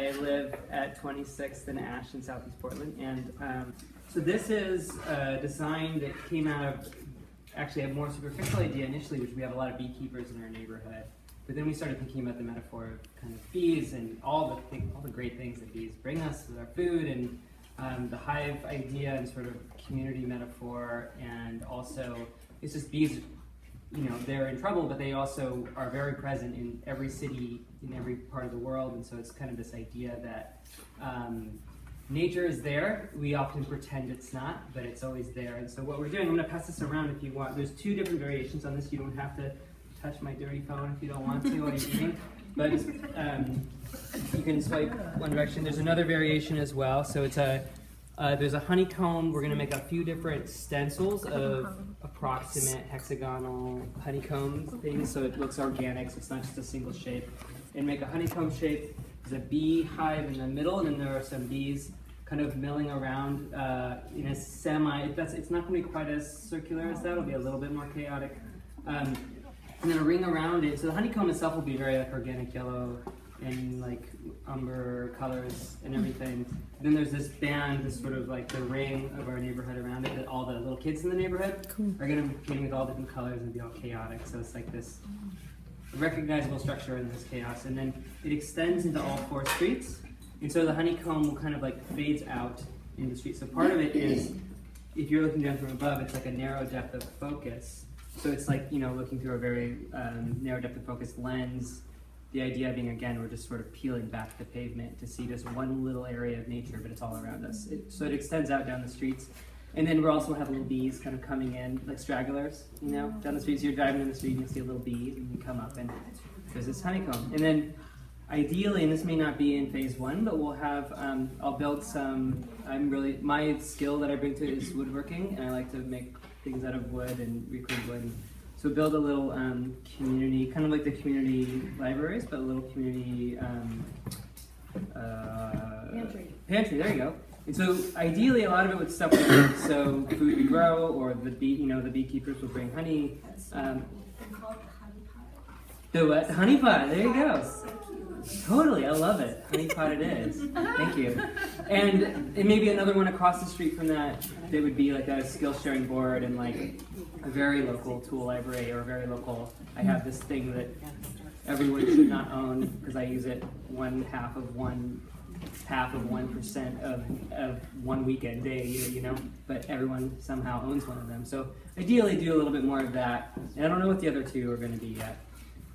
I live at 26th and Ash in Southeast Portland, and so this is a design that came out of actually a more superficial idea initially, which we have a lot of beekeepers in our neighborhood. But then we started thinking about the metaphor of kind of bees and all the great things that bees bring us with our food, and the hive idea and sort of community metaphor, and also it's just bees. You know, they're in trouble, but they also are very present in every city, in every part of the world, and so it's kind of this idea that nature is there. We often pretend it's not, but it's always there. And so what we're doing, I'm going to pass this around if you want. There's 2 different variations on this. You don't have to touch my dirty phone if you don't want to while you're eating, but you can swipe one direction. There's another variation as well. So it's there's a honeycomb. We're going to make a few different stencils of approximate hexagonal honeycomb things, so it looks organic, so it's not just a single shape. And make a honeycomb shape. There's a bee hive in the middle, and then there are some bees kind of milling around in a it's not going to be quite as circular as that. It'll be a little bit more chaotic. And then a ring around it. So the honeycomb itself will be very like organic yellow and like umber colors and everything. And then there's this band, this sort of like the ring of our neighborhood around it, that all the little kids in the neighborhood are going to be painting with all different colors and be all chaotic. So it's like this recognizable structure in this chaos. And then it extends into all 4 streets. And so the honeycomb will kind of like fades out in the street. So part of it is, if you're looking down from above, it's like a narrow depth of focus. So it's like, you know, looking through a very narrow depth of focus lens. The idea being, again, we're just sort of peeling back the pavement to see just one little area of nature, but it's all around us. So it extends out down the streets. And then we also have little bees kind of coming in, like stragglers, you know, down the streets. So you're driving in the street and you see a little bee, and you come up and there's this honeycomb. And then ideally, and this may not be in phase 1, but we'll have, I'll build some, my skill that I bring to it is woodworking, and I like to make things out of wood and reclaim wood. So build a little community, kind of like the community libraries, but a little community pantry. There you go. And so ideally, a lot of it would stuff with so food we grow, or the beekeepers will bring honey. The what? The honey pot. There you go. Totally, I love it. Honey pot it is. Thank you. And maybe another one across the street from that would be like a skill sharing board and like a very local tool library, or a very local, I have this thing that everyone should not own because I use it 1/2 of 1% of one weekend day, you know, but everyone somehow owns one of them. So ideally do a little bit more of that. And I don't know what the other 2 are going to be yet.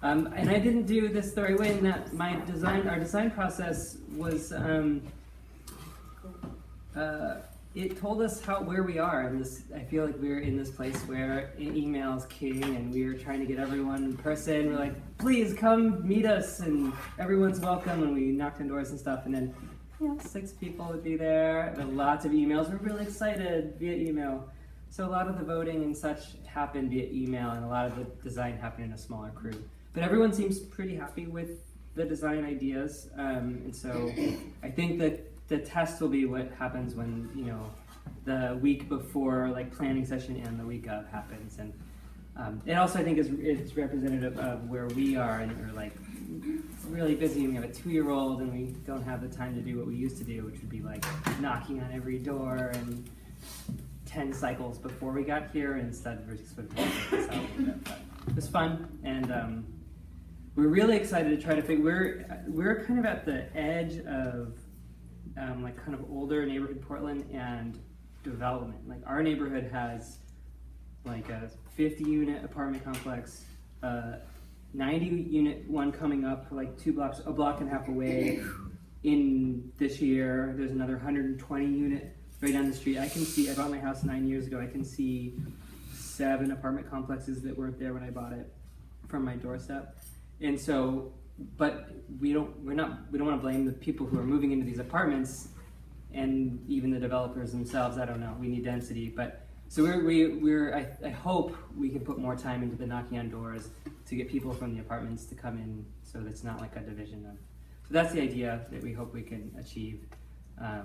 And I didn't do this the right way in that our design process was, it told us where we are. And I feel like we're in this place where email is king, and we were trying to get everyone in person. We're like, please come meet us, and everyone's welcome. And we knocked on doors and stuff, and then 6 people would be there. There were lots of emails. We're really excited via email. So a lot of the voting and such happened via email, and a lot of the design happened in a smaller crew. But everyone seems pretty happy with the design ideas, and so I think that the test will be what happens when, you know, the week before, like planning session, and the week of happens. And it also, I think, is representative of where we are, and we're like really busy, and we have a 2-year-old, and we don't have the time to do what we used to do, which would be like knocking on every door and 10 cycles before we got here, and instead we're just sort of this out a little bit. But it was fun, and we're really excited to try to figure. We're kind of at the edge of like kind of older neighborhood Portland and development. Like our neighborhood has like a 50-unit apartment complex, 90-unit one coming up like a block and a half away. In this year, there's another 120-unit right down the street. I bought my house 9 years ago. I can see 7 apartment complexes that weren't there when I bought it from my doorstep. And so, but we don't want to blame the people who are moving into these apartments, and even the developers themselves. I don't know. We need density, but so I hope we can put more time into the knocking on doors to get people from the apartments to come in, so that's not like a division of. So that's the idea that we hope we can achieve. Yeah.